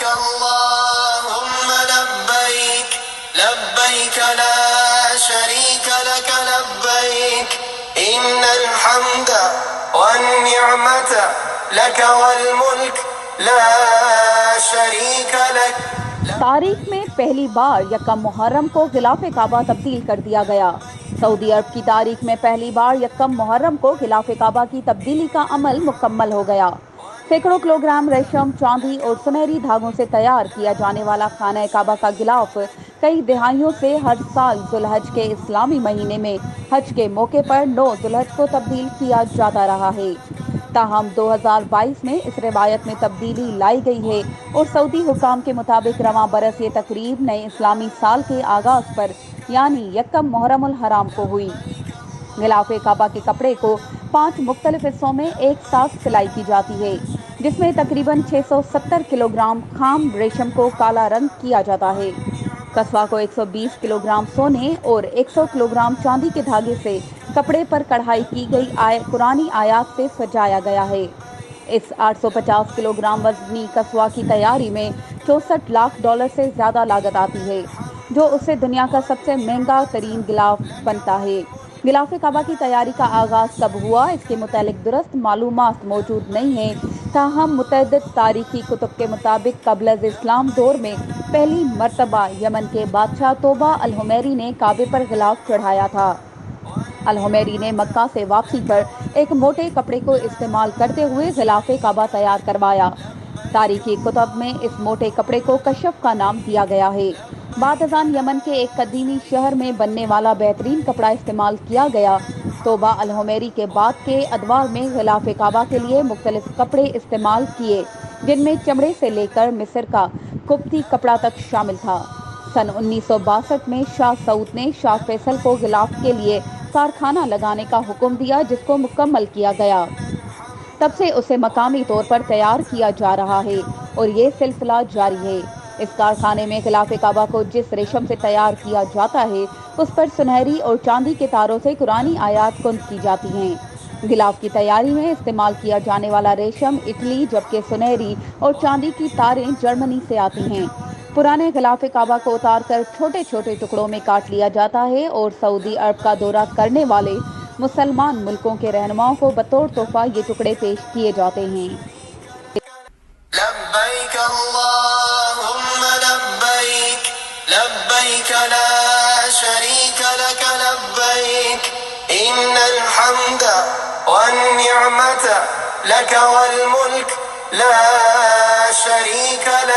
لبيك اللهم لبيك لبيك لا شريك لك لبيك إن الحمد والنعمة لك والملك لا شريك لك. تاریخ میں پہلی بار یکم محرم کو غلاف کعبہ تبدیل کر دیا گیا. سعودی عرب کی تاریخ میں پہلی بار یکم محرم کو غلاف کعبہ کی تبدیلی کا عمل مکمل ہو گیا. سینکڑوں کلوگرام ریشم، چاندی اور سنہری دھاگوں سے تیار کیا جانے والا خانہ کعبہ کا غلاف کئی دہائیوں سے ہر سال ذوالحج کے اسلامی مہینے میں حج کے موقع پر 9 ذوالحج کو تبدیل کیا جاتا رہا ہے. تاہم 2022 میں اس روایت میں تبدیلی لائی گئی ہے اور سعودی حکام کے مطابق رواں برس یہ تقریب نئے اسلامی سال کے آغاز پر یعنی یکم محرم الحرام کو ہوئی. غلاف کعبہ کے کپڑے کو 5 مختلف حصوں میں ایک ساتھ سلائی کی جاتی ہے، جس میں تقریباً 670 کلوگرام خام ریشم کو کالا رنگ کیا جاتا ہے. کسوہ کو 120 کلوگرام سونے اور 100 کلوگرام چاندی کے دھاگے سے کپڑے پر کڑھائی کی گئی قرآنی آیات سے سجایا گیا ہے. اس 850 کلوگرام وزنی کسوہ کی تیاری میں $64 لاکھ سے زیادہ لاگت آتی ہے، جو اس سے دنیا کا سب سے مہنگا ترین غلاف بنتا ہے. غلاف کعبہ کی تیاری کا آغاز کب ہوا، اس کے متعلق درست معلومات موجود نہیں ہیں. تاہم متعدد تاریخی کتب کے مطابق قبل از اسلام دور میں پہلی مرتبہ یمن کے بادشاہ توبہ الحمیری نے کعبے پر غلاف چڑھایا تھا. الحمیری نے مکہ سے واپسی پر ایک موٹے کپڑے کو استعمال کرتے ہوئے غلاف کعبہ تیار کروایا. تاریخی کتب میں اس موٹے کپڑے کو کشف کا نام دیا گیا ہے. بعد ازاں یمن کے ایک قدیمی شہر میں بننے والا بہترین کپڑا استعمال کیا گیا. توبہ الحمیری کے بعد کے ادوار میں غلاف کعبہ کے لیے مختلف کپڑے استعمال کیے، جن میں چمڑے سے لے کر مصر کا قبطی کپڑا تک شامل تھا. سن 1962 میں شاہ سعود نے شاہ فیصل کو غلاف کے لیے کارخانہ لگانے کا حکم دیا، جس کو مکمل کیا گیا. تب سے اسے مقامی طور پر تیار کیا جا رہا ہے اور یہ سلسلہ جاری ہے. اس کارخانے میں غلاف کعبہ کو جس ریشم سے تیار کیا جاتا ہے، اس پر سنہری اور چاندی کے تاروں سے قرآنی آیات کند کی جاتی ہیں. غلاف کی تیاری میں استعمال کیا جانے والا ریشم اٹلی، جبکہ سنہری اور چاندی کی تاریں جرمنی سے آتی ہیں. پرانے غلاف کعبہ کو اتار کر چھوٹے چھوٹے ٹکڑوں میں کاٹ لیا جاتا ہے اور سعودی عرب کا دورہ کرنے والے مسلمان ملکوں کے رہنماؤں کو بطور تحفہ یہ ٹکڑے پیش کیے جاتے ہیں. لبيك اللهم لبيك لبيك لا شريك لك لبيك إن الحمد والنعمة لك والملك لا شريك لك.